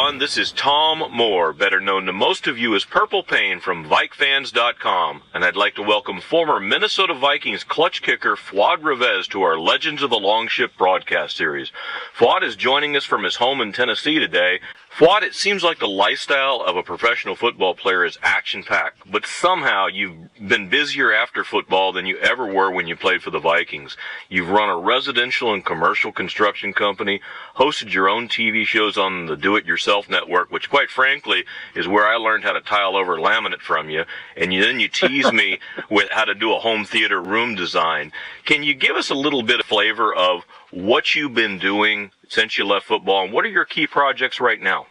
everyone. This is Tom Moore, better known to most of you as Purple Pain from VikeFans.com, and I'd like to welcome former Minnesota Vikings clutch kicker Fuad Reveiz to our Legends of the Longship broadcast series. Fuad is joining us from his home in Tennessee today. Fuad, it seems like the lifestyle of a professional football player is action-packed, but somehow you've been busier after football than you ever were when you played for the Vikings. You've run a residential and commercial construction company, hosted your own TV shows on the Do-It-Yourself Network, which quite frankly is where I learned how to tile over laminate from you, and then you tease me with how to do a home theater room design. Can you give us a little bit of flavor of what you've been doing since you left football, and what are your key projects right now?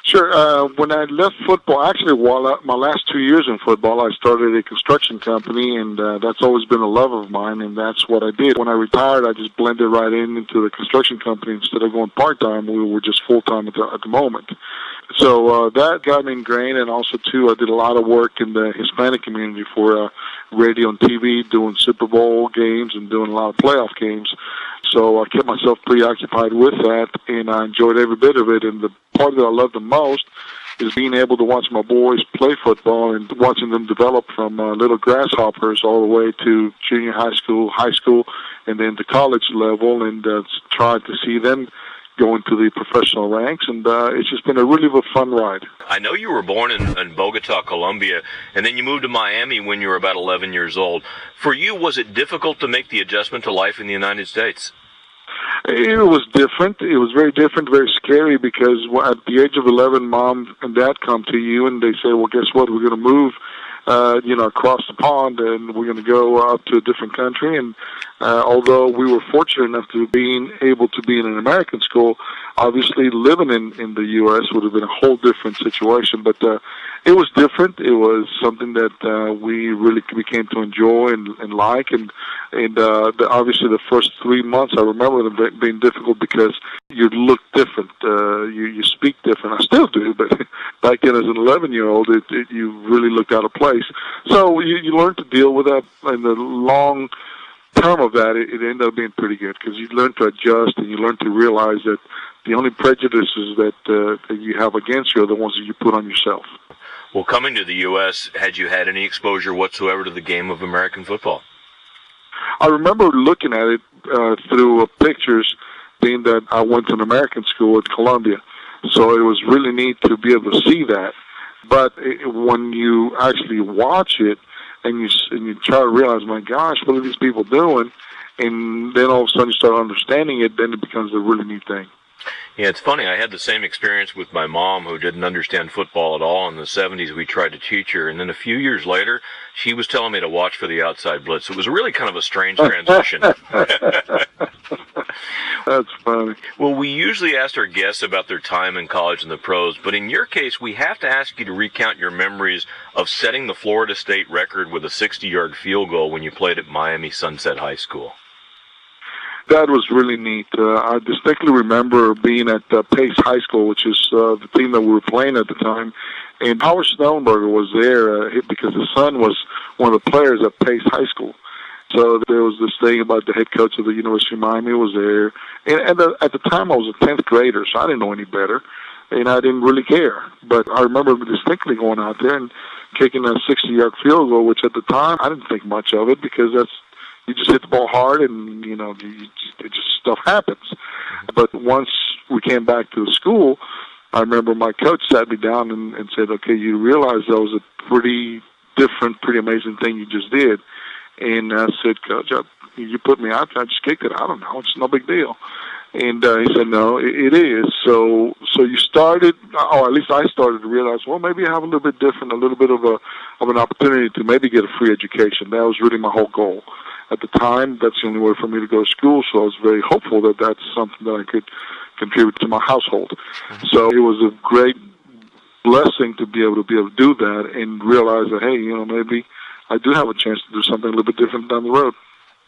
Sure. When I left football, actually, my last 2 years in football, I started a construction company, and that's always been a love of mine, and that's what I did. When I retired, I just blended right into the construction company. Instead of going part-time, we were just full-time at the moment. So that got me ingrained, and also, too, I did a lot of work in the Hispanic community for radio and TV, doing Super Bowl games and doing a lot of playoff games. So I kept myself preoccupied with that, and I enjoyed every bit of it. And the part that I loved the most is being able to watch my boys play football and watching them develop from little grasshoppers all the way to junior high school, and then to college level, and trying to see them go into the professional ranks, and it's just been a really fun ride. I know you were born in Bogota, Colombia, and then you moved to Miami when you were about 11 years old. For you, was it difficult to make the adjustment to life in the United States? It was different. It was very different, very scary, because at the age of 11, Mom and Dad come to you and they say, well, guess what, we're going to move across the pond, and we're going to go out to a different country. And although we were fortunate enough to being able to be in an American school, obviously living in the U.S. would have been a whole different situation. But it was different. It was something that we really came to enjoy and like. And obviously the first 3 months, I remember them being difficult because you look different. You speak different. I still do, but back then as an 11-year-old, you really looked out of place. So you learn to deal with that. In the long term of that, it ended up being pretty good, because you learn to adjust and you learn to realize that the only prejudices that you have against you are the ones that you put on yourself. Well, coming to the U.S., had you had any exposure whatsoever to the game of American football? I remember looking at it through pictures, being that I went to an American school at Columbia. So it was really neat to be able to see that. But when you actually watch it and you try to realize, my gosh, what are these people doing? And then all of a sudden you start understanding it, then it becomes a really neat thing. Yeah, it's funny. I had the same experience with my mom, who didn't understand football at all. In the 70s, we tried to teach her, and then a few years later, she was telling me to watch for the outside blitz. It was really kind of a strange transition. That's funny. Well, we usually ask our guests about their time in college and the pros, but in your case, we have to ask you to recount your memories of setting the Florida State record with a 60-yard field goal when you played at Miami Sunset High School. That was really neat. I distinctly remember being at Pace High School, which is the team that we were playing at the time, and Howard Snellenberger was there because his son was one of the players at Pace High School. So there was this thing about the head coach of the University of Miami was there. And at the time, I was a 10th grader, so I didn't know any better, and I didn't really care. But I remember distinctly going out there and kicking a 60-yard field goal, which at the time, I didn't think much of it, because you just hit the ball hard, and, stuff happens. But once we came back to the school, I remember my coach sat me down and said, okay, you realize that was a pretty different, pretty amazing thing you just did. And I said, Coach, you put me out there, I just kicked it. I don't know. It's no big deal. And he said, no, it is. So you started, or at least I started to realize, well, maybe I have a little bit different, a little bit of an opportunity to maybe get a free education. That was really my whole goal. At the time, that's the only way for me to go to school, so I was very hopeful that that's something that I could contribute to my household. Mm-hmm. So it was a great blessing to be able to do that and realize that, hey, maybe I do have a chance to do something a little bit different down the road.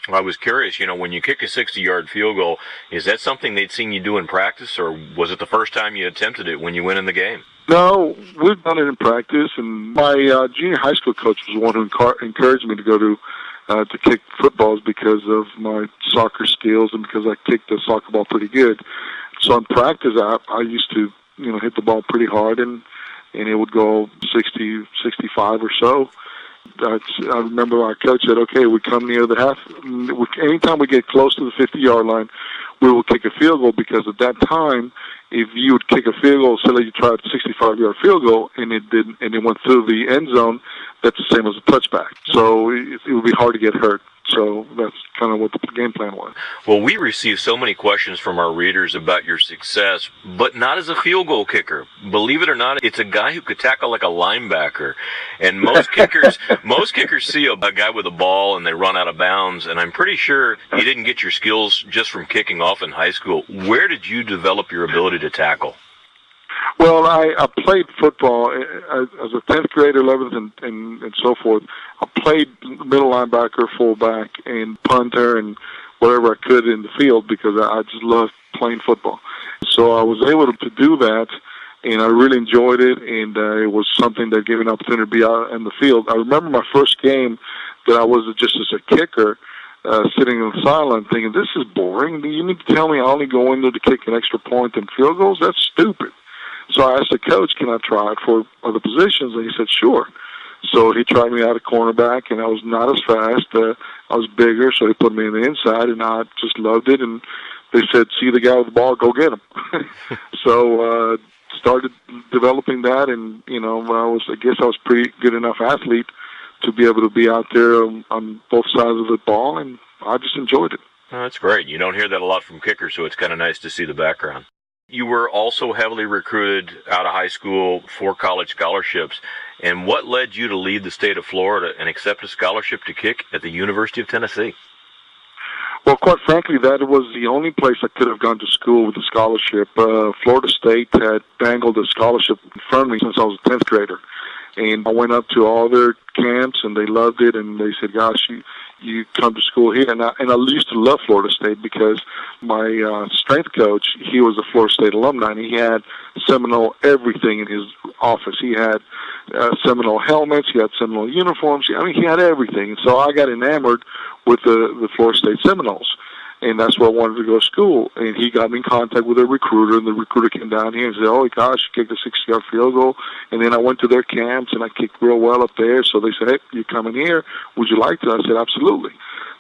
I was curious, when you kick a 60-yard field goal, is that something they'd seen you do in practice, or was it the first time you attempted it when you went in the game? No, we've done it in practice, and my junior high school coach was the one who encouraged me to go to kick footballs because of my soccer skills and because I kicked the soccer ball pretty good. So in practice, I used to hit the ball pretty hard, and it would go 60, 65 or so. I remember our coach said, okay, we come near the half. Anytime we get close to the 50-yard line, we will kick a field goal, because at that time, if you would kick a field goal, say like you tried a 65-yard field goal, and it didn't, and it went through the end zone, that's the same as a touchback. So it would be hard to get hurt. So that's kind of what the game plan was. Well, we receive so many questions from our readers about your success, but not as a field goal kicker. Believe it or not, it's a guy who could tackle like a linebacker. And most kickers see a guy with a ball and they run out of bounds. And I'm pretty sure you didn't get your skills just from kicking off in high school. Where did you develop your ability to tackle? Well, I played football as a 10th grader, 11th, and so forth. I played middle linebacker, fullback, and punter, and whatever I could in the field, because I just loved playing football. So I was able to do that, and I really enjoyed it, and it was something that gave me an opportunity to be out in the field. I remember my first game that I was just as a kicker, sitting on the sideline thinking, this is boring. You need to tell me I only go in there to kick an extra point and field goals? That's stupid. So I asked the coach, can I try it for other positions? And he said, sure. So he tried me out at cornerback, and I was not as fast. I was bigger, so he put me in the inside, and I just loved it. And they said, see the guy with the ball, go get him. So started developing that, and, I guess I was pretty good enough athlete to be able to be out there on both sides of the ball, and I just enjoyed it. Oh, that's great. You don't hear that a lot from kickers, so it's kind of nice to see the background. You were also heavily recruited out of high school for college scholarships. And what led you to leave the state of Florida and accept a scholarship to kick at the University of Tennessee? Well, quite frankly, that was the only place I could have gone to school with a scholarship. Florida State had dangled a scholarship in front of me since I was a 10th grader. And I went up to all their camps, and they loved it, and they said, gosh, you come to school here. And I used to love Florida State, because my strength coach, he was a Florida State alumni, and he had Seminole everything in his office. He had Seminole helmets, he had Seminole uniforms. He had everything. And so I got enamored with the Florida State Seminoles. And that's where I wanted to go to school. And he got me in contact with a recruiter, and the recruiter came down here and said, oh, gosh, you kicked a 60-yard field goal. And then I went to their camps, and I kicked real well up there. So they said, hey, you're coming here. Would you like to? I said, absolutely.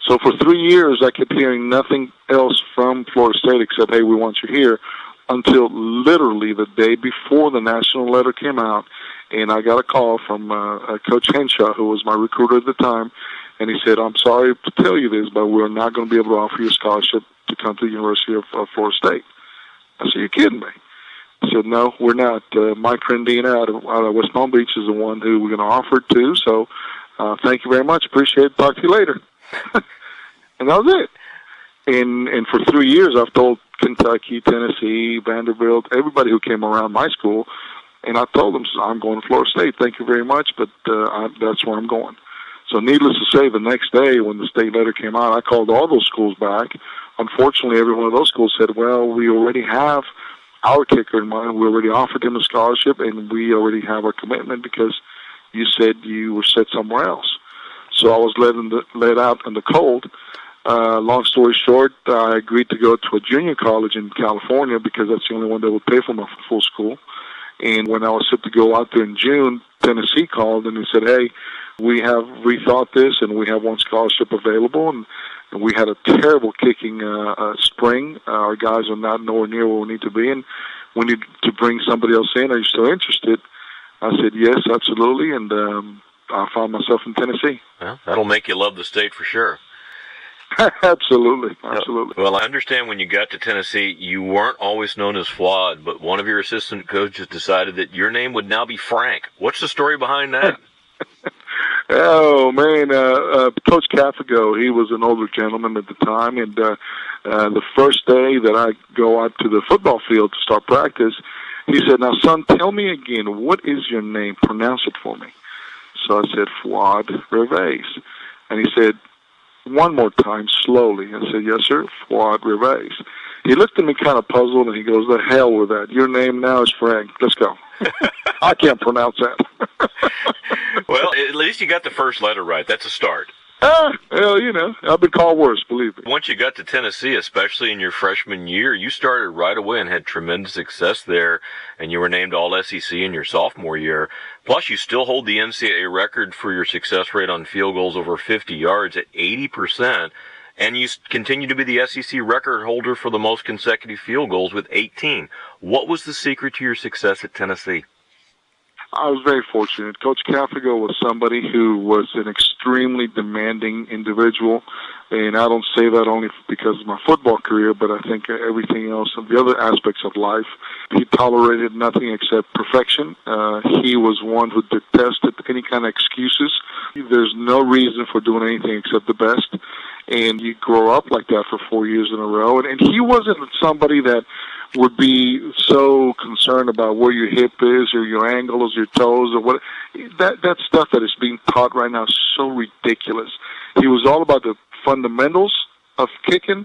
So for 3 years, I kept hearing nothing else from Florida State except, hey, we want you here, until literally the day before the national letter came out. And I got a call from Coach Henshaw, who was my recruiter at the time. And he said, I'm sorry to tell you this, but we're not going to be able to offer you a scholarship to come to the University of Florida State. I said, you're kidding me. He said, no, we're not. Mike Rendina out of West Palm Beach is the one who we're going to offer it to. So thank you very much. Appreciate it. Talk to you later. And that was it. And for 3 years, I've told Kentucky, Tennessee, Vanderbilt, everybody who came around my school, and I told them, I'm going to Florida State. Thank you very much, but that's where I'm going. So needless to say, the next day when the state letter came out, I called all those schools back. Unfortunately, every one of those schools said, well, we already have our kicker in mind. We already offered him a scholarship, and we already have our commitment because you said you were set somewhere else. So I was let out in the cold. Long story short, I agreed to go to a junior college in California because that's the only one that would pay for my full school. And when I was set to go out there in June, Tennessee called and he said, hey, we have rethought this and we have one scholarship available. And we had a terrible kicking spring. Our guys are not nowhere near where we need to be, and we need to bring somebody else in. Are you still interested? I said, yes, absolutely. And I found myself in Tennessee. Well, that'll make you love the state for sure. Absolutely. Well, I understand when you got to Tennessee, you weren't always known as Fuad, but one of your assistant coaches decided that your name would now be Frank. What's the story behind that? Oh, man, Coach Caffigo, he was an older gentleman at the time, and the first day that I go out to the football field to start practice, he said, now, son, tell me again, what is your name? Pronounce it for me. So I said, Fuad Reveiz. And he said, one more time, slowly. I said, yes, sir, Fuad Reveiz. He looked at me kind of puzzled, and he goes, the hell with that. Your name now is Frank. Let's go. I can't pronounce that. Well, at least you got the first letter right. That's a start. Well, I've been called worse, believe me. Once you got to Tennessee, especially in your freshman year, you started right away and had tremendous success there, and you were named All-SEC in your sophomore year. Plus, you still hold the NCAA record for your success rate on field goals over 50 yards at 80%, and you continue to be the SEC record holder for the most consecutive field goals with 18. What was the secret to your success at Tennessee? I was very fortunate. Coach Caffergo was somebody who was an extremely demanding individual, and I don't say that only because of my football career, but I think everything else and the other aspects of life. He tolerated nothing except perfection. He was one who detested any kind of excuses. There's no reason for doing anything except the best, and you grow up like that for 4 years in a row. And he wasn't somebody that would be so concerned about where your hip is or your angles, your toes, or what. That stuff that is being taught right now is so ridiculous. He was all about the fundamentals of kicking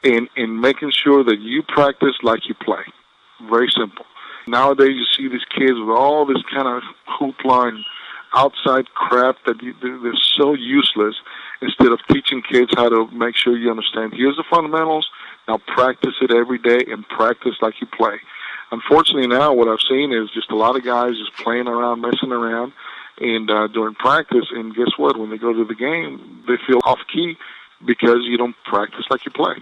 and making sure that you practice like you play. Very simple. Nowadays, you see these kids with all this kind of hoopla and outside crap that they're so useless. Instead of teaching kids how to make sure you understand, here's the fundamentals. Now practice it every day and practice like you play. Unfortunately now what I've seen is just a lot of guys just playing around, messing around, and during practice, and guess what? When they go to the game, they feel off-key because you don't practice like you play.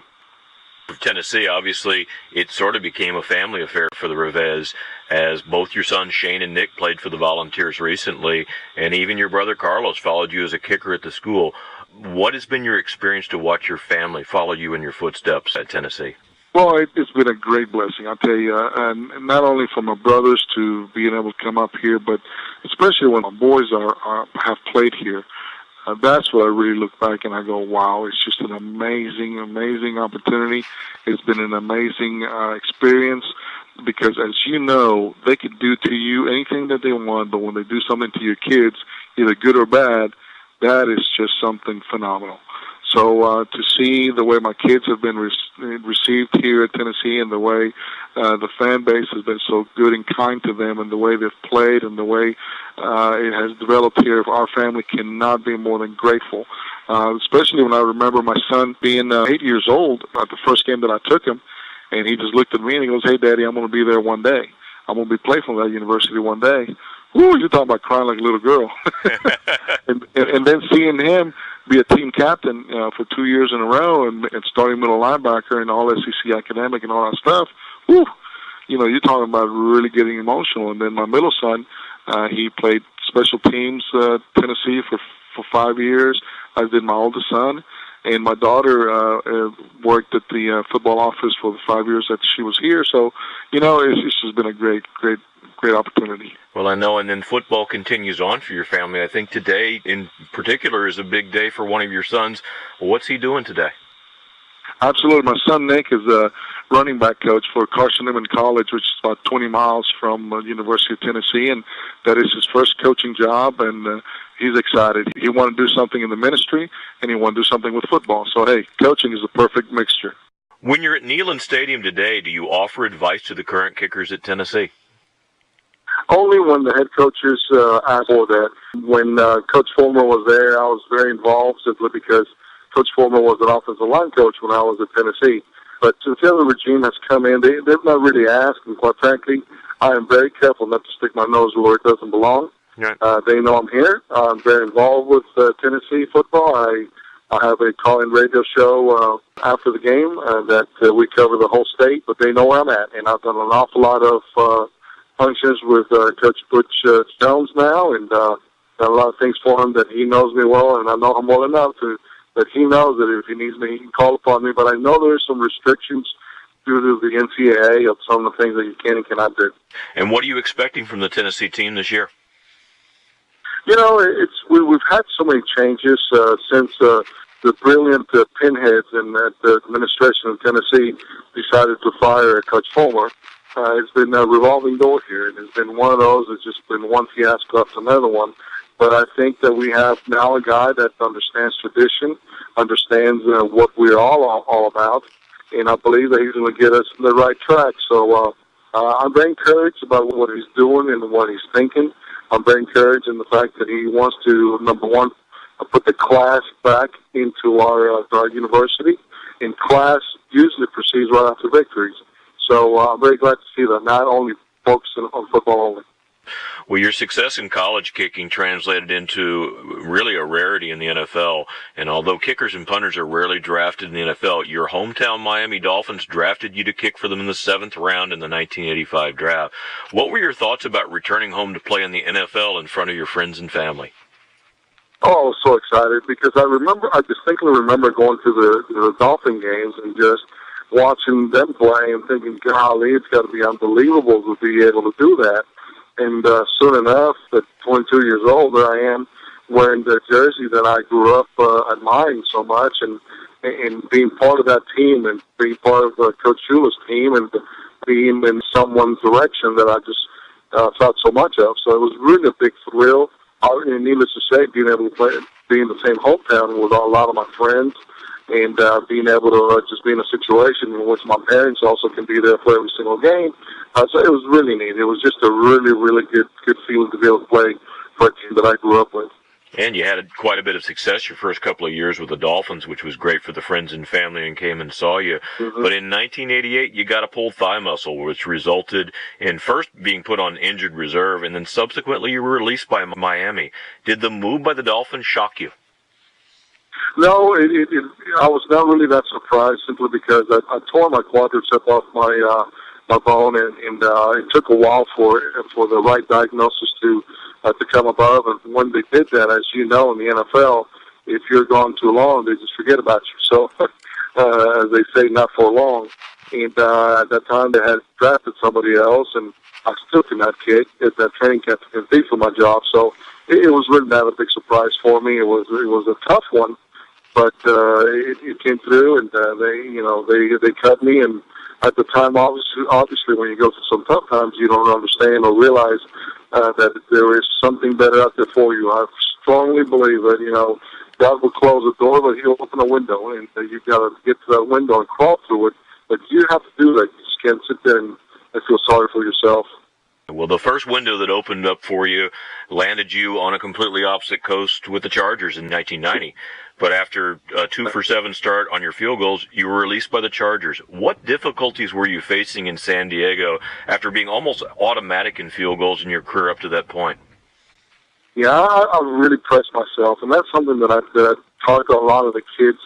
Tennessee, obviously, it sort of became a family affair for the Reveiz, as both your sons Shane and Nick played for the Volunteers recently, and even your brother Carlos followed you as a kicker at the school. What has been your experience to watch your family follow you in your footsteps at Tennessee? Well, it's been a great blessing, I'll tell you, and not only for my brothers to being able to come up here, but especially when my boys have played here. That's what I really look back and I go, wow, it's just an amazing, amazing opportunity. It's been an amazing experience because, as you know, they can do to you anything that they want, but when they do something to your kids, either good or bad, that is just something phenomenal. So to see the way my kids have been received here at Tennessee and the way the fan base has been so good and kind to them and the way they've played and the way it has developed here, our family cannot be more than grateful. Especially when I remember my son being 8 years old at the first game that I took him, and he just looked at me and he goes, "Hey, Daddy, I'm going to be there one day. I'm going to be playing for that university one day." Woo, you're talking about crying like a little girl. and then seeing him be a team captain for 2 years in a row and starting middle linebacker and all SEC academic and all that stuff, woo, you're talking about really getting emotional. And then my middle son, he played special teams Tennessee for 5 years, as did my oldest son. And my daughter worked at the football office for the 5 years that she was here. So, it's just been a great opportunity. Well, I know, and then football continues on for your family. I think today, in particular, is a big day for one of your sons. What's he doing today? Absolutely. My son, Nick, is a running back coach for Carson Newman College, which is about 20 miles from University of Tennessee, and that is his first coaching job, and he's excited. He wanted to do something in the ministry, and he wanted to do something with football. So, hey, coaching is a perfect mixture. When you're at Neyland Stadium today, do you offer advice to the current kickers at Tennessee? Only when the head coaches asked for that. When Coach Fulmer was there, I was very involved simply because Coach Fulmer was an offensive line coach when I was at Tennessee. But since the other regime has come in, they've not really asked, and quite frankly, I am very careful not to stick my nose where it doesn't belong. Right. They know I'm here. I'm very involved with Tennessee football. I have a call-in radio show after the game that we cover the whole state, but they know where I'm at. And I've done an awful lot of functions with Coach Butch Jones now, and done a lot of things for him that he knows me well, and I know him well enough that he knows that if he needs me, he can call upon me. But I know there's some restrictions due to the NCAA of some of the things that you can and cannot do. And what are you expecting from the Tennessee team this year? We've had so many changes since the brilliant pinheads in that administration of Tennessee decided to fire Coach Fulmer. It's been a revolving door here, and it's been one of those. It's just been one fiasco after another one. But I think that we have now a guy that understands tradition, understands what we're all about, and I believe that he's going to get us on the right track. So I'm very encouraged about what he's doing and what he's thinking. I'm very encouraged in the fact that he wants to, number one, put the class back into our university, and class usually proceeds right after victories. So I'm very glad to see that, not only focusing on football only. Well, your success in college kicking translated into really a rarity in the NFL. And although kickers and punters are rarely drafted in the NFL, your hometown Miami Dolphins drafted you to kick for them in the 7th round in the 1985 draft. What were your thoughts about returning home to play in the NFL in front of your friends and family? Oh, I was so excited because I distinctly remember going to the Dolphin games and just watching them play and thinking, golly, it's got to be unbelievable to be able to do that. And soon enough, at 22 years old, there I am wearing the jersey that I grew up admiring so much, and being part of that team and being part of Coach Shula's team and being in someone's direction that I just thought so much of. So it was really a big thrill. And needless to say, being able to be in the same hometown with a lot of my friends, and being able to just be in a situation in which my parents also can be there for every single game. So it was really neat. It was just a really, really good feeling to be able to play for a team that I grew up with. And you had quite a bit of success your first couple of years with the Dolphins, which was great for the friends and family and came and saw you. Mm-hmm. But in 1988, you got a pulled thigh muscle, which resulted in first being put on injured reserve, and then subsequently you were released by Miami. Did the move by the Dolphins shock you? No, I was not really that surprised, simply because I tore my quadricep off my bone, and it took a while for the right diagnosis to come above. And when they did that, as you know, in the NFL, if you're gone too long, they just forget about you. So, as they say, not for long. And at that time, they had drafted somebody else, and I still could not kick at that training camp to compete for my job. So it was really not a big surprise for me. It was a tough one, but it came through, and they cut me. And at the time, obviously, when you go through some tough times, you don't understand or realize that there is something better out there for you. I strongly believe that God will close a door, but He'll open a window, and you've got to get to that window and crawl through it. But you have to do that. You just can't sit there and feel sorry for yourself. Well, the first window that opened up for you landed you on a completely opposite coast with the Chargers in 1990. But after a 2-for-7 start on your field goals, you were released by the Chargers. What difficulties were you facing in San Diego after being almost automatic in field goals in your career up to that point? Yeah, I really pressed myself, and that's something that I've taught a lot of the kids,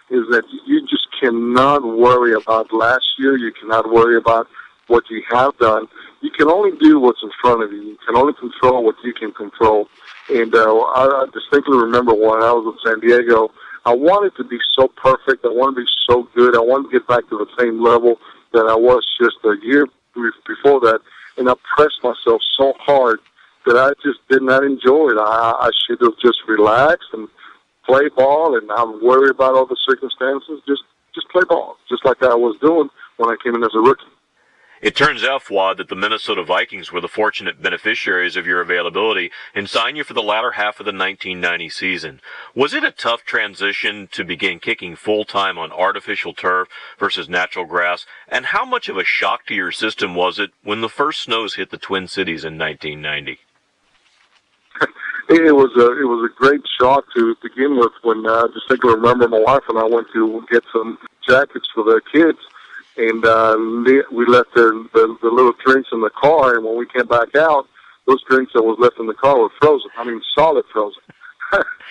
is that you just cannot worry about last year. You cannot worry about what you have done. You can only do what's in front of you. You can only control what you can control. And I distinctly remember when I was in San Diego, I wanted to be so perfect. I wanted to be so good. I wanted to get back to the same level that I was just a year before that. And I pressed myself so hard that I just did not enjoy it. I should have just relaxed and play ball and not worry about all the circumstances. Just play ball, just like I was doing when I came in as a rookie. It turns out, Fuad, that the Minnesota Vikings were the fortunate beneficiaries of your availability and signed you for the latter half of the 1990 season. Was it a tough transition to begin kicking full-time on artificial turf versus natural grass? And how much of a shock to your system was it when the first snows hit the Twin Cities in 1990? It was a great shock to begin with. When I distinctly remember my wife and I went to get some jackets for the kids, and we left the little drinks in the car, and when we came back out, those drinks that was left in the car were frozen. I mean, solid frozen.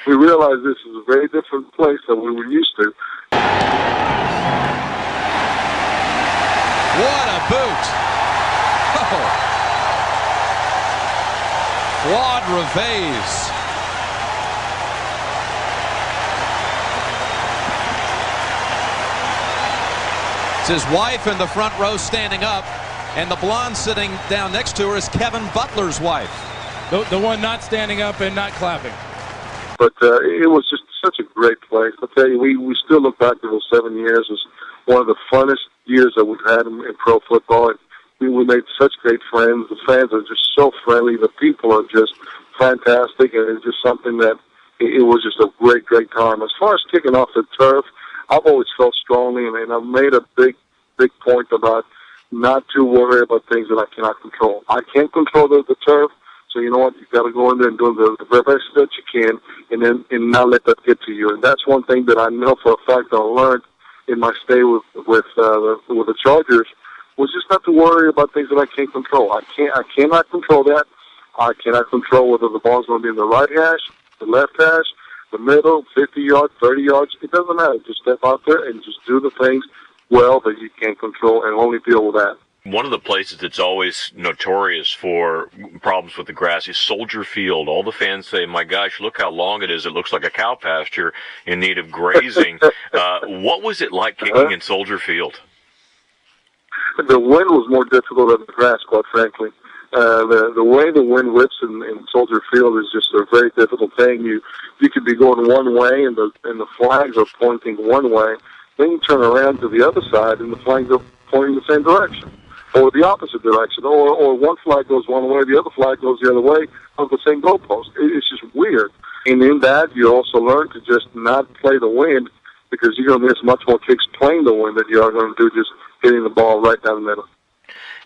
We realized this is a very different place than we were used to. What a boot! Oh. Fuad Reveiz. It's his wife in the front row standing up, and the blonde sitting down next to her is Kevin Butler's wife. The one not standing up and not clapping. But it was just such a great place. I'll tell you, we still look back to those 7 years as one of the funnest years that we've had in pro football. And we made such great friends. The fans are just so friendly. The people are just fantastic, and it's just something that it was just a great, great time. As far as kicking off the turf, I've always felt strongly, and I've made a big point about not to worry about things that I cannot control. I can't control the turf, So you know what? You got to go in there and do the very best that you can, and not let that get to you. And that's one thing that I know for a fact I learned in my stay with the Chargers, was just not to worry about things that I can't control. I cannot control that. I cannot control whether the ball's going to be in the right hash, the left hash, the middle, 50 yards, 30 yards. It doesn't matter. Just step out there and just do the things well that you can control, and only deal with that. One of the places that's always notorious for problems with the grass is Soldier Field. All the fans say, my gosh, look how long it is. It looks like a cow pasture in need of grazing. What was it like kicking in Soldier Field? The wind was more difficult than the grass, quite frankly. The way the wind whips in Soldier Field is just a very difficult thing. You could be going one way, and the flags are pointing one way. Then you turn around to the other side, and the flags are pointing the same direction, or the opposite direction, or one flag goes one way, the other flag goes the other way on the same goalpost. It's just weird. And in that, you also learn to just not play the wind, because you're going to miss much more kicks playing the wind than you are going to do just hitting the ball right down the middle.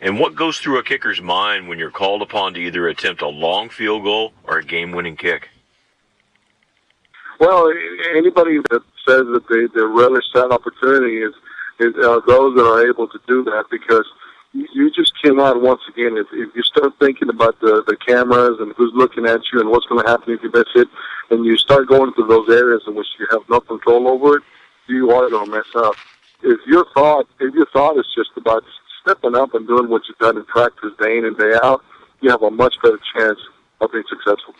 And what goes through a kicker's mind when you're called upon to either attempt a long field goal or a game-winning kick? Well, anybody that says that they relish that opportunity is those that are able to do that, because you just cannot, once again, if you start thinking about the cameras and who's looking at you and what's going to happen if you miss it, and you start going to those areas in which you have no control over it, you are going to mess up. If your thought is just about stepping up and doing what you've done in practice day in and day out, you have a much better chance of being successful.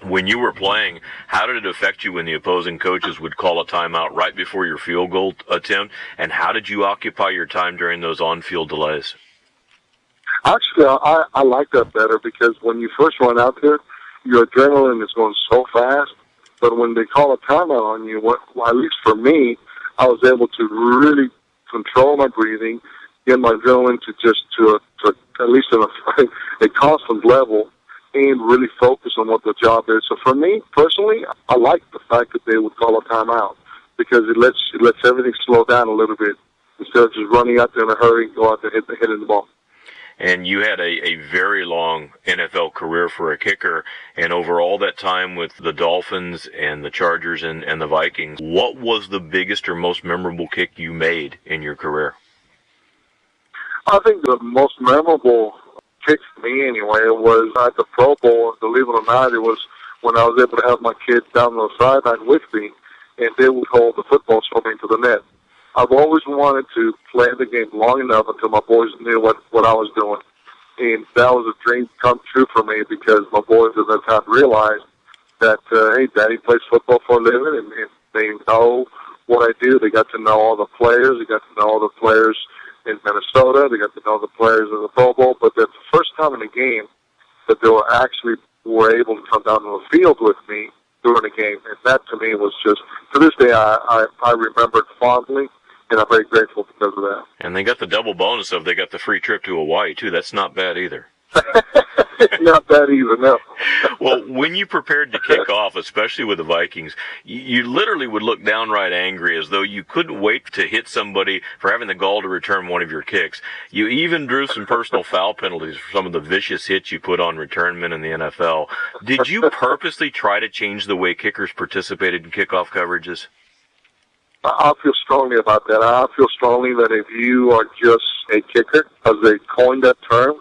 When you were playing, how did it affect you when the opposing coaches would call a timeout right before your field goal attempt, and how did you occupy your time during those on-field delays? Actually, I like that better, because when you first run out there, your adrenaline is going so fast, but when they call a timeout on you, at least for me, I was able to really control my breathing, get my adrenaline to at least a constant level, and really focus on what the job is. So for me, personally, I like the fact that they would call a timeout, because it lets everything slow down a little bit instead of just running out there in a hurry and go out there hitting the ball. And you had a very long NFL career for a kicker, and over all that time with the Dolphins and the Chargers and the Vikings, what was the biggest or most memorable kick you made in your career? I think the most memorable kick for me, anyway, was at the Pro Bowl. Believe it or not, it was when I was able to have my kids down the sideline with me, and they would hold the football for me to the net. I've always wanted to play the game long enough until my boys knew what I was doing. And that was a dream come true for me, because my boys at that time realized that, hey, Daddy plays football for a living, and they know what I do. They got to know all the players. They got to know all the players in Minnesota. They got to know the players in the Pro Bowl. But that's the first time in the game that they were able to come down to the field with me during the game. And that, to me, was just, to this day, I remember it fondly. And I'm very grateful because of that. And they got the double bonus of they got the free trip to Hawaii, too. That's not bad either. Not bad either, no. Well, when you prepared to kick off, especially with the Vikings, you literally would look downright angry, as though you couldn't wait to hit somebody for having the gall to return one of your kicks. You even drew some personal foul penalties for some of the vicious hits you put on return men in the NFL. Did you purposely try to change the way kickers participated in kickoff coverages? I feel strongly about that. I feel strongly that if you are just a kicker, as they coined that term,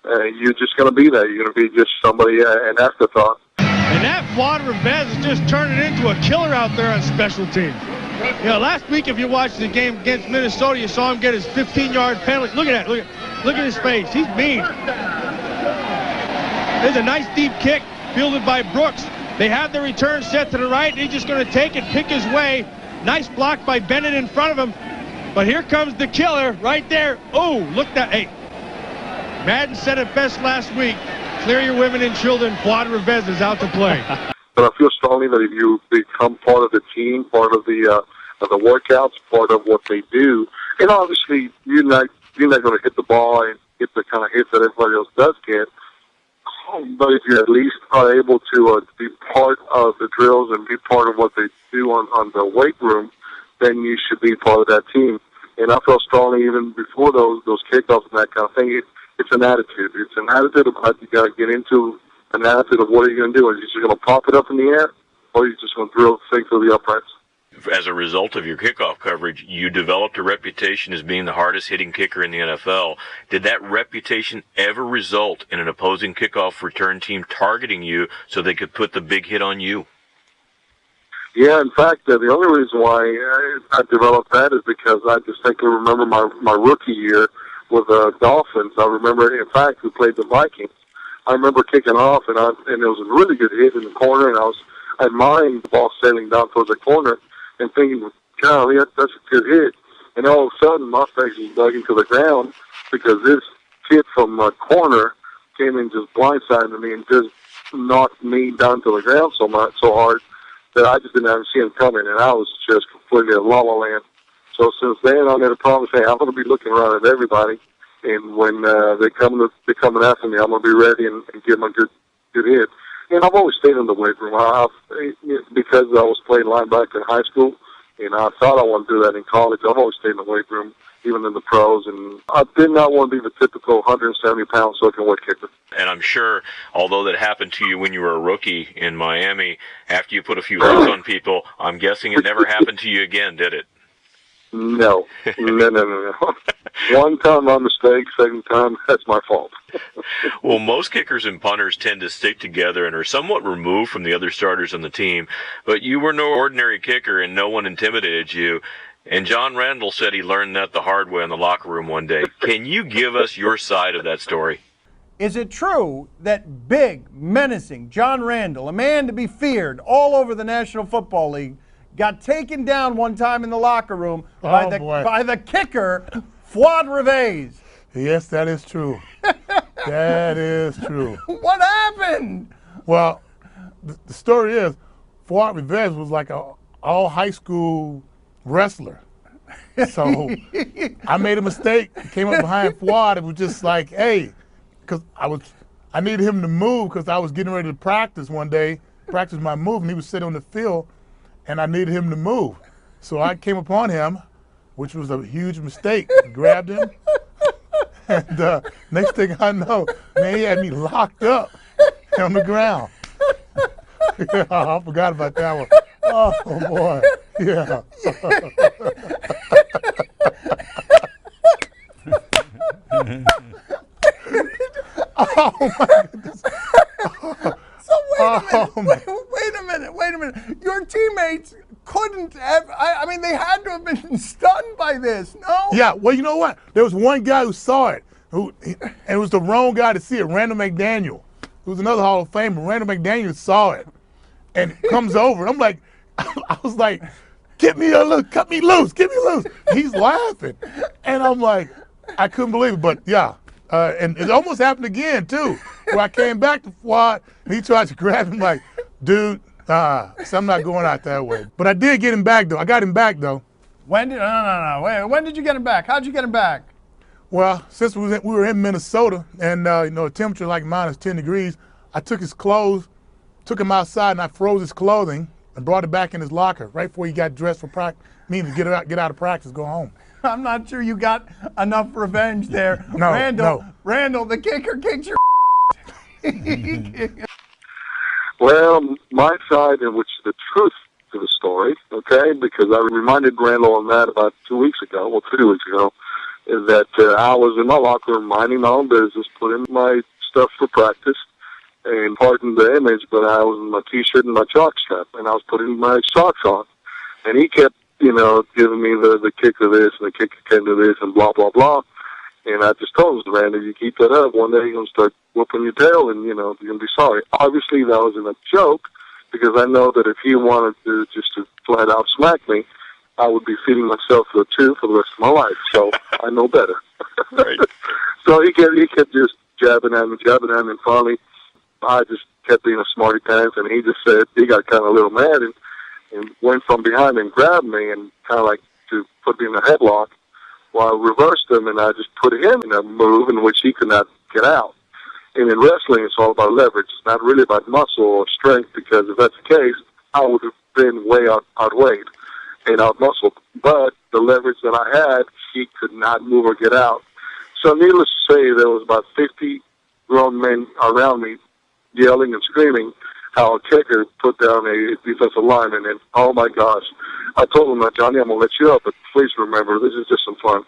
you're just going to be that. You're going to be just somebody, an afterthought. And that Fuad Reveiz is just turning into a killer out there on special teams. You know, last week, if you watched the game against Minnesota, you saw him get his 15-yard penalty. Look at that. Look at his face. He's mean. There's a nice deep kick fielded by Brooks. They have the return set to the right, and he's just going to take it, pick his way. Nice block by Bennett in front of him. But here comes the killer right there. Oh, look that. Hey, Madden said it best last week. Clear your women and children. Fuad Reveiz is out to play. But I feel strongly that if you become part of the team, part of the workouts, part of what they do, and obviously you're not going to hit the ball and get the kind of hits that everybody else does get. But if you at least are able to be part of the drills and be part of what they do on the weight room, then you should be part of that team. And I feel strongly even before those kickoffs and that kind of thing, it's an attitude. It's an attitude about you got to get into an athlete of what are you going to do? Are you just going to pop it up in the air, or are you just going to throw the thing through the uprights? As a result of your kickoff coverage, you developed a reputation as being the hardest hitting kicker in the NFL. Did that reputation ever result in an opposing kickoff return team targeting you so they could put the big hit on you? Yeah, in fact, the only reason why I developed that is because I distinctly remember my rookie year with the Dolphins. I remember, in fact, we played the Vikings. I remember kicking off, and it was a really good hit in the corner, and I admiring the ball sailing down towards the corner and thinking, golly, that's a good hit. And all of a sudden, my face was dug into the ground because this kid from a corner came in just blindsided me and just knocked me down to the ground so hard that I just didn't ever see him coming, and I was just completely in la-la land. So since then, I made a promise, hey, I'm going to be looking around at everybody, and when they're coming after me, I'm going to be ready and give them a good hit. And I've always stayed in the weight room. Because I was playing linebacker in high school, and I thought I wanted to do that in college. I've always stayed in the weight room, even in the pros. And I did not want to be the typical 170-pound soaking wet kicker. And I'm sure, although that happened to you when you were a rookie in Miami, after you put a few hits on people, I'm guessing it never happened to you again, did it? No. One time my mistake, second time, that's my fault. Well, most kickers and punters tend to stick together and are somewhat removed from the other starters on the team, but you were no ordinary kicker and no one intimidated you. And John Randall said he learned that the hard way in the locker room one day. Can you give us your side of that story? Is it true that big, menacing John Randall, a man to be feared all over the National Football League, got taken down one time in the locker room by the kicker, Fuad Reveiz? Yes, that is true. That is true. What happened? Well, the story is, Fuad Reveiz was like a all high school wrestler. So I made a mistake, came up behind Fuad. It was just like, hey, because I needed him to move because I was getting ready to practice one day, practice my move, and he was sitting on the field, and I needed him to move. So I came upon him, which was a huge mistake, grabbed him, and next thing I know, man, he had me locked up on the ground. Yeah, I forgot about that one. Oh, boy, yeah. Oh, my goodness. So wait a minute. Your teammates couldn't have, I mean, they had to have been stunned by this, no? Yeah, well, you know what? There was one guy who saw it, and it was the wrong guy to see it, Randall McDaniel. Who was another Hall of Famer. Randall McDaniel saw it and comes over. I'm like, I was like, cut me loose. He's laughing. And I'm like, I couldn't believe it, but yeah. And it almost happened again, too, where I came back to Fuad, and he tried to grab him like, dude, so I'm not going out that way. But I did get him back, though. I got him back, though. When did you get him back? How'd you get him back? Well, since we were in Minnesota, and, a temperature like minus 10 degrees, I took his clothes, took him outside, and I froze his clothing and brought it back in his locker right before he got dressed for practice, meaning to get out of practice, go home. I'm not sure you got enough revenge there. No, Randall, the kicker kicked your Well, my side, and which is the truth to the story, okay, because I reminded Randall on that about 3 weeks ago, is that I was in my locker room minding my own business, putting my stuff for practice, and pardon the image, but I was in my T-shirt and my chalk strap, and I was putting my socks on. And he kept, giving me the kick of this and the kick of this and blah, blah, blah. And I just told him, Randy, you keep that up, one day you're going to start whooping your tail and, you're going to be sorry. Obviously, that wasn't a joke, because I know that if he wanted to just to flat out smack me, I would be feeding myself to a tube for the rest of my life. So I know better. Right. So he kept just jabbing at me, and finally I just kept being a smarty pants, and he just said, he got kind of a little mad and went from behind and grabbed me and kind of like to put me in a headlock. Well, I reversed him, and I just put him in a move in which he could not get out. And in wrestling, it's all about leverage. It's not really about muscle or strength, because if that's the case, I would have been way outweighed and out-muscled. But the leverage that I had, he could not move or get out. So needless to say, there was about 50 grown men around me yelling and screaming how a kicker put down a defensive lineman, and oh my gosh, I told him that, Johnny, I'm going to let you up, but please remember, this is just some fun.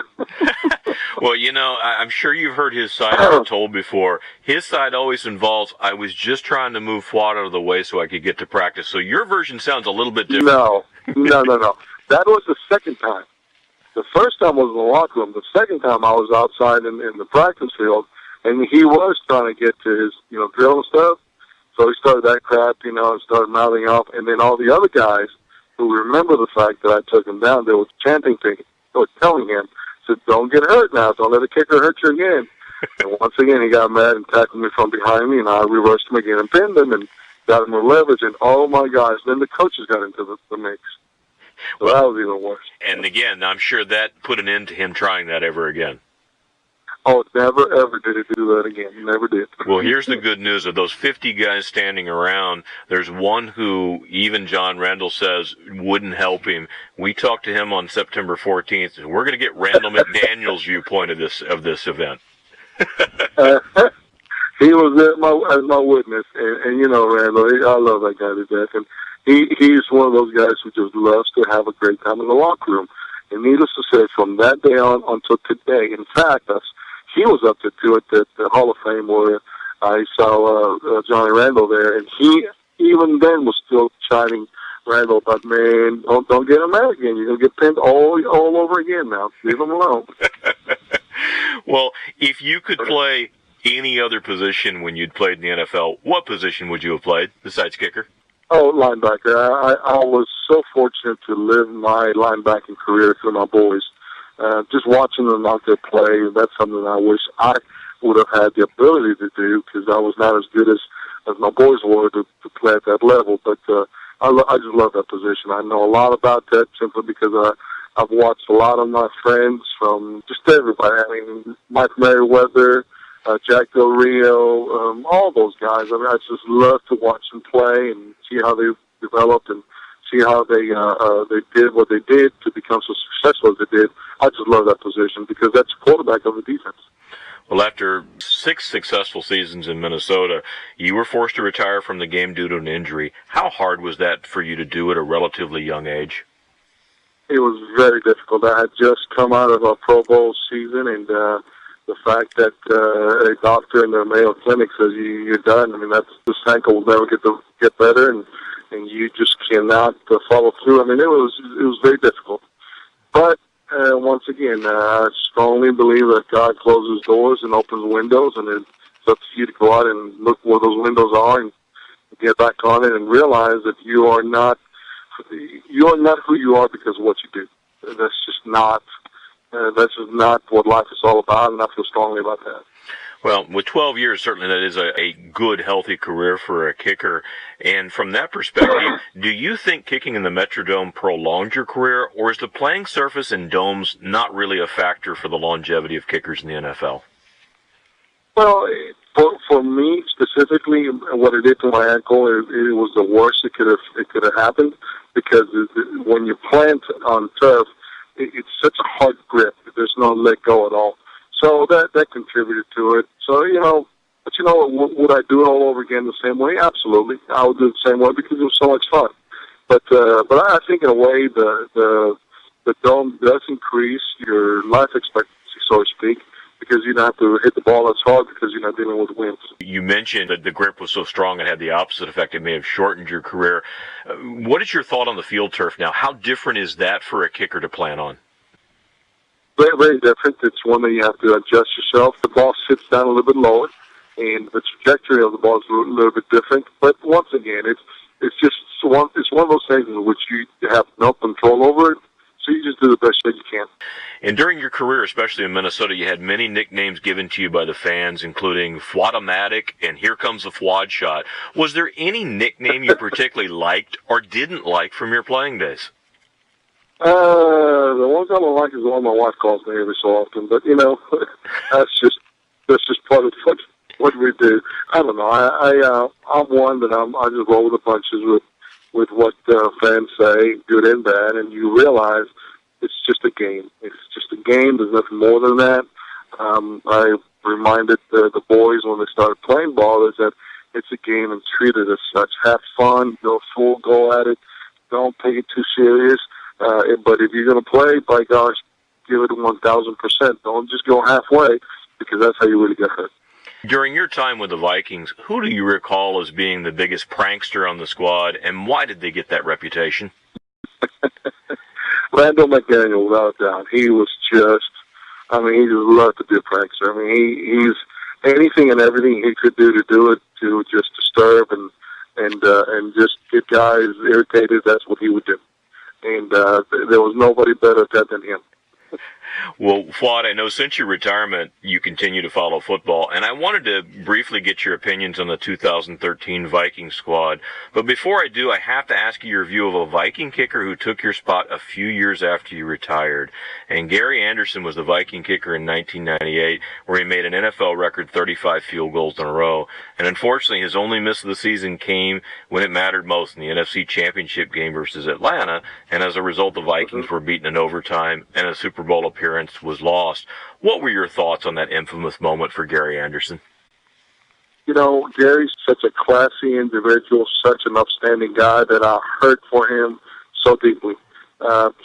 Well, you know, I'm sure you've heard his side told before. His side always involves, I was just trying to move Fuad out of the way so I could get to practice. So your version sounds a little bit different. No. That was the second time. The first time was in the locker room. The second time I was outside in the practice field, and he was trying to get to his, drill and stuff. So he started that crap, and started mouthing off. And then all the other guys who remember the fact that I took him down, they were chanting to him. They were telling him, said, don't get hurt now. Don't let a kicker hurt you again. And once again, he got mad and tackled me from behind me, and I reversed him again and pinned him and got him with leverage. And, oh, my gosh, then the coaches got into the mix. So well, that was even worse. And, again, I'm sure that put an end to him trying that ever again. Oh, never, ever did he do that again. He never did. Well, here's the good news. Of those 50 guys standing around, there's one who even John Randall says wouldn't help him. We talked to him on September 14th, and we're going to get Randall McDaniel's viewpoint of this event. He was as my witness, and Randall, I love that guy to death. And he's one of those guys who just loves to have a great time in the locker room. And needless to say, from that day on until today, in fact, he was up to do it at the Hall of Fame where I saw Johnny Randall there, and he even then was still chiding Randall about, man, don't get him out again. You're going to get pinned all over again now. Leave him alone. Well, if you could play any other position when you'd played in the NFL, what position would you have played besides kicker? Oh, linebacker. I was so fortunate to live my linebacking career through my boys. Just watching them out there play, that's something I wish I would have had the ability to do because I was not as good as my boys were to play at that level. But I just love that position. I know a lot about that simply because I've watched a lot of my friends from just everybody. I mean, Mike Merriweather, Jack Del Rio, all those guys. I mean, I just love to watch them play and see how they developed and see how they did what they did to become so successful as they did. I just love that position because that's quarterback of the defense. Well, after 6 successful seasons in Minnesota, you were forced to retire from the game due to an injury. How hard was that for you to do at a relatively young age? It was very difficult. I had just come out of a Pro Bowl season, and the fact that a doctor in the Mayo Clinic says you're done, I mean, this ankle will never get better, and you just cannot follow through. I mean, it was very difficult. But once again, I strongly believe that God closes doors and opens windows, and it's up to you to go out and look where those windows are and get back on it and realize that you are not who you are because of what you do. That's just not what life is all about, and I feel strongly about that. Well, with 12 years, certainly that is a good, healthy career for a kicker. And from that perspective, do you think kicking in the Metrodome prolonged your career, or is the playing surface in domes not really a factor for the longevity of kickers in the NFL? Well, for me specifically, what it did to my ankle, it was the worst it could have happened because when you plant on turf, it's such a hard grip. There's no let go at all. So that contributed to it. So, would I do it all over again the same way? Absolutely. I would do it the same way because it was so much fun. But I think in a way the dome does increase your life expectancy, so to speak, because you don't have to hit the ball as hard because you're not dealing with winds. You mentioned that the grip was so strong it had the opposite effect. It may have shortened your career. What is your thought on the field turf now? How different is that for a kicker to plan on? Very, very different. It's one that you have to adjust yourself. The ball sits down a little bit lower, and the trajectory of the ball is a little bit different. But once again, it's one of those things in which you have no control over it. So you just do the best that you can. And during your career, especially in Minnesota, you had many nicknames given to you by the fans, including Fuad-O-Matic and Here Comes the Fuad Shot. Was there any nickname you particularly liked or didn't like from your playing days? The one I don't like is the one my wife calls me every so often. But that's just part of what we do. I don't know. I'm one that I just roll with the punches with what fans say, good and bad, and you realize it's just a game. It's just a game. There's nothing more than that. I reminded the boys when they started playing ball is that, It's a game and treat it as such. Have fun, go full go at it. Don't take it too serious. But if you're going to play, by gosh, give it 1,000%. Don't just go halfway, because that's how you really get hurt. During your time with the Vikings, who do you recall as being the biggest prankster on the squad, and why did they get that reputation? Randall McDaniel, without a doubt. He was just, he just loved to be a prankster. He's anything and everything he could do to just disturb and just get guys irritated. That's what he would do. And there was nobody better at that than him. Well, Fuad, I know since your retirement, you continue to follow football, and I wanted to briefly get your opinions on the 2013 Viking squad. But before I do, I have to ask you your view of a Viking kicker who took your spot a few years after you retired. And Gary Anderson was the Viking kicker in 1998, where he made an NFL record 35 field goals in a row. And unfortunately, his only miss of the season came when it mattered most in the NFC Championship game versus Atlanta, and as a result, the Vikings were beaten in overtime, and a Super Bowl appearance was lost. What were your thoughts on that infamous moment for Gary Anderson? Gary's such a classy individual, such an upstanding guy that I hurt for him so deeply.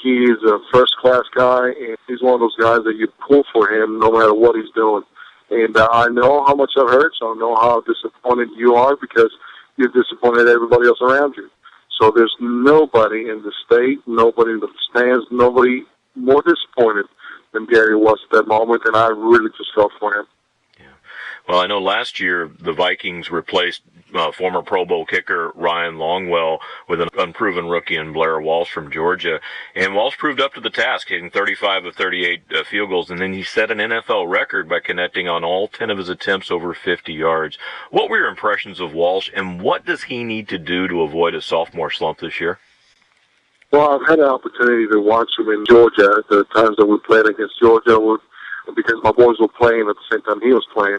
He's a first-class guy, and he's one of those guys that you pull for him no matter what he's doing. And I know how much that hurts. I know how disappointed you are because you've disappointed everybody else around you. So there's nobody in the state, nobody in the stands, nobody more disappointed than Gary was at that moment, and I really just felt for him. Yeah. Well, I know last year the Vikings replaced former Pro Bowl kicker Ryan Longwell with an unproven rookie in Blair Walsh from Georgia, and Walsh proved up to the task, hitting 35 of 38 field goals, and then he set an NFL record by connecting on all 10 of his attempts over 50 yards. What were your impressions of Walsh, and what does he need to do to avoid a sophomore slump this year? Well, I've had an opportunity to watch him in Georgia at the times that we played against Georgia, because my boys were playing at the same time he was playing.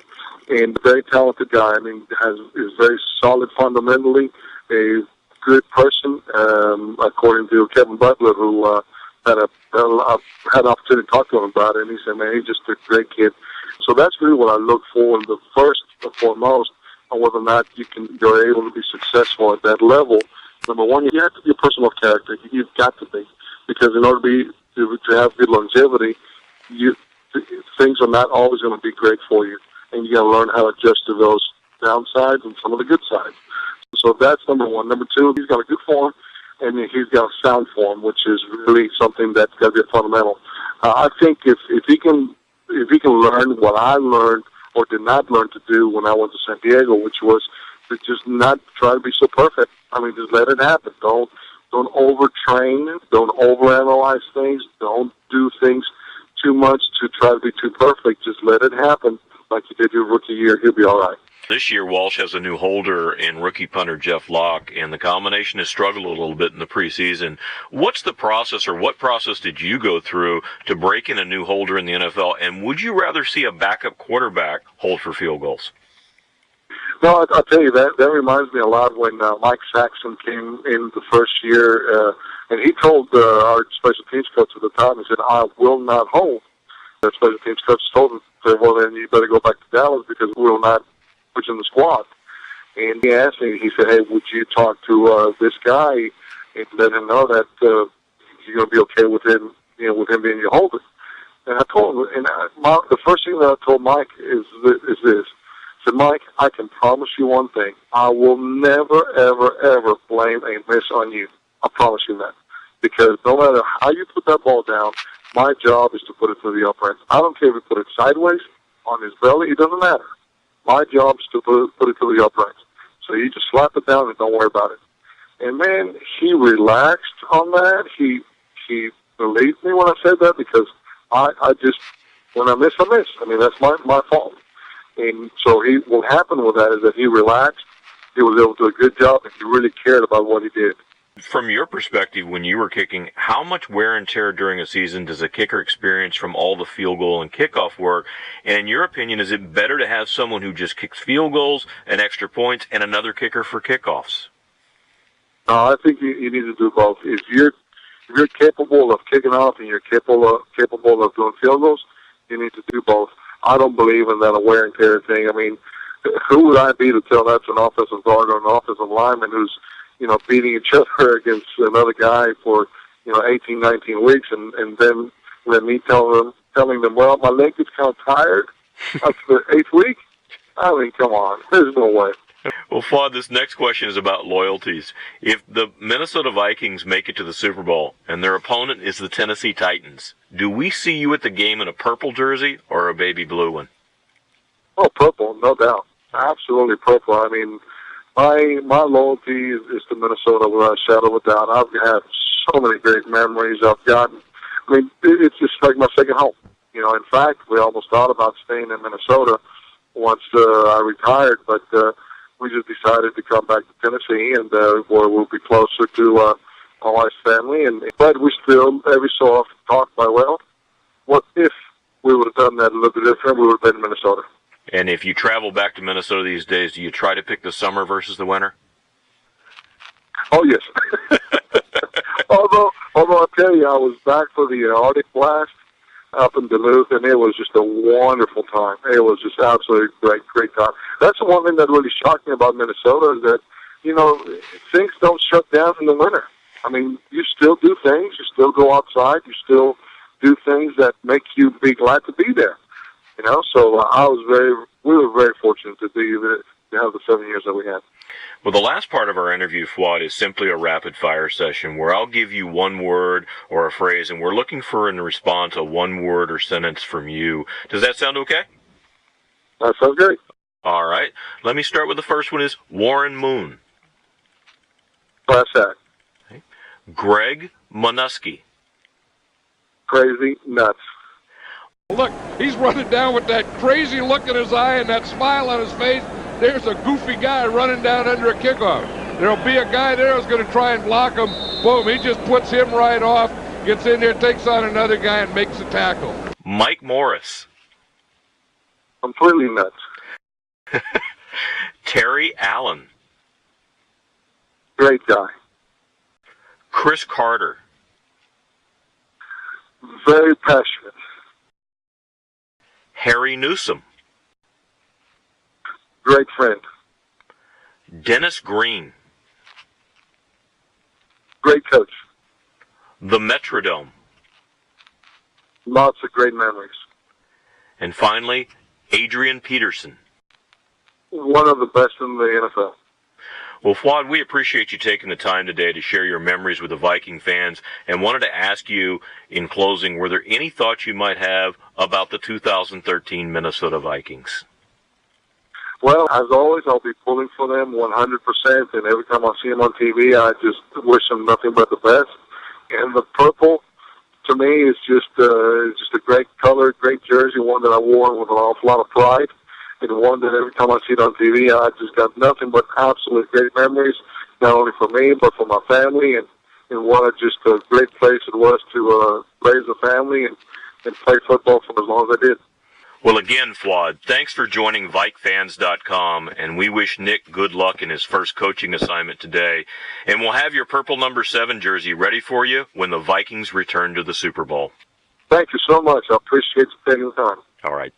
And a very talented guy. Is very solid fundamentally, a good person, according to Kevin Butler, who had an opportunity to talk to him about it. And he said, man, he's just a great kid. So that's really what I look for in the first and foremost, on whether or not you're able to be successful at that level. Number one, you have to be a person of character. You've got to be, because in order to have good longevity, things are not always going to be great for you, and you got to learn how to adjust to those downsides and some of the good sides. So that's number one. Number two, he's got a good form, and he's got a sound form, which is really something that's got to be fundamental. I think if he can learn what I learned or did not learn to do when I went to San Diego, which was to just not try to be so perfect. Just let it happen. Don't overtrain. Don't overanalyze things. Don't do things too much to try to be too perfect. Just let it happen like you did your rookie year. He'll be all right. This year, Walsh has a new holder in rookie punter Jeff Locke, and the combination has struggled a little bit in the preseason. What's the process, or what process did you go through to break in a new holder in the NFL, and would you rather see a backup quarterback hold for field goals? No, I'll tell you, that reminds me a lot when Mike Saxon came in the first year, and he told our special teams coach at the time, he said, I will not hold. The special teams coach told him, well, then you better go back to Dallas because we will not put you in the squad. And he asked me, he said, hey, would you talk to this guy and let him know that you're going to be okay with him, with him being your holder? And I told him, and the first thing that I told Mike is this. I said, Mike, I can promise you one thing. I will never, ever, ever blame a miss on you. I promise you that. Because no matter how you put that ball down, my job is to put it to the uprights. I don't care if you put it sideways, on his belly, it doesn't matter. My job is to put it to the uprights. So you just slap it down and don't worry about it. And, man, he relaxed on that. He believed me when I said that, because I just, when I miss, I miss. That's my fault. And so what happened with that is that he relaxed, he was able to do a good job, and he really cared about what he did. From your perspective, when you were kicking, how much wear and tear during a season does a kicker experience from all the field goal and kickoff work? And in your opinion, is it better to have someone who just kicks field goals and extra points and another kicker for kickoffs? I think you need to do both. If you're capable of kicking off and you're capable of doing field goals, you need to do both. I don't believe in that wear and tear thing. who would I be to tell that's an offensive guard or an offensive lineman who's, beating each other against another guy for, 18, 19 weeks, and then me telling them, well, my leg is kind of tired after the 8th week? I mean, come on. There's no way. Well, Fuad, this next question is about loyalties. If the Minnesota Vikings make it to the Super Bowl and their opponent is the Tennessee Titans, do we see you at the game in a purple jersey or a baby blue one? Oh, purple, no doubt. Absolutely purple. I mean, my loyalty is to Minnesota without a shadow of a doubt. I've had so many great memories I've gotten. I mean, it's just like my second home. In fact, we almost thought about staying in Minnesota once I retired, but we just decided to come back to Tennessee, and where we'll be closer to my wife's family. But we still, every so often, talk about, well, what if we would have done that a little bit different? We would have been in Minnesota. And if you travel back to Minnesota these days, do you try to pick the summer versus the winter? Oh, yes. although I tell you, I was back for the Arctic Blast up in Duluth, and it was just a wonderful time. It was just absolutely great time. That's the one thing that really shocked me about Minnesota is that, things don't shut down in the winter. I mean, you still do things. You still go outside. You still do things that make you be glad to be there. So we were very fortunate to have the 7 years that we had. Well, the last part of our interview, Fuad, is simply a rapid-fire session where I'll give you one word or a phrase, and we're looking for in response a one word or sentence from you. Does that sound okay? That sounds great. All right. Let me start with the first one is Warren Moon. Class act. Okay. Greg Manuski. Crazy nuts. Look, he's running down with that crazy look in his eye and that smile on his face. There's a goofy guy running down under a kickoff. There'll be a guy there who's going to try and block him. Boom, he just puts him right off, gets in there, takes on another guy, and makes a tackle. Mike Morris. Completely nuts. Terry Allen. Great guy. Chris Carter. Very passionate. Harry Newsom. Great friend. Dennis Green. Great coach. The Metrodome. Lots of great memories. And finally, Adrian Peterson. One of the best in the NFL. Well, Fuad, we appreciate you taking the time today to share your memories with the Viking fans and wanted to ask you in closing, were there any thoughts you might have about the 2013 Minnesota Vikings? Well, as always, I'll be pulling for them 100%, and every time I see them on TV, I just wish them nothing but the best. And the purple, to me, is just a great color, great jersey, one that I wore with an awful lot of pride. And one that every time I see it on TV, I just got nothing but absolute great memories, not only for me, but for my family, and what just a great place it was to raise a family and play football for as long as I did. Well, again, Fuad, thanks for joining VikeFans.com, and we wish Nick good luck in his first coaching assignment today. And we'll have your purple number 7 jersey ready for you when the Vikings return to the Super Bowl. Thank you so much. I appreciate you taking the time. All right.